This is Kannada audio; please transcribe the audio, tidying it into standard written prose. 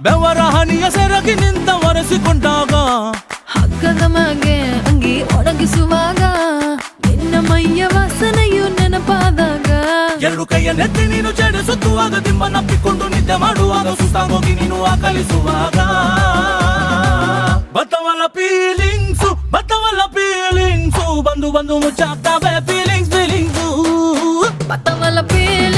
ಬೆವರ ಹನಿಯ ಸೆರಗಿ ನಿಂತ ಒರೆಸಿಕೊಂಡಾಗ ಹಗ್ಗದ ಮ್ಯಾಗೆ ಅಂಗಿ ಒಣಗಿಸುವಾಗ ನಿನ್ನ ಮೈಯ ವಾಸನೆಯು ನೆನಪಾದಾಗ ಎರಡು ಕೈಯ ನೆತ್ತಿ ನೀನು ಜಡಿಸುತ್ತುವಾಗ ದಿಮ್ಮನಪ್ಪಿಕೊಂಡು ನಿದ್ದೆ ಮಾಡುವಾಗ ಸುಸ್ತಾಗೋಗಿ ನೀನು ಆಕಲಿಸುವಾಗ ಬತ್ತವಲ್ಲ ಫೀಲಿಂಗ್ಸು ಬಂದು ಬಂದು ಮುಚ್ಚಾಗ್ತಾವೆ ಫೀಲಿಂಗ್ಸು ಬತ್ತವಲ್ಲ ಫೀಲಿಂಗ್ಸ್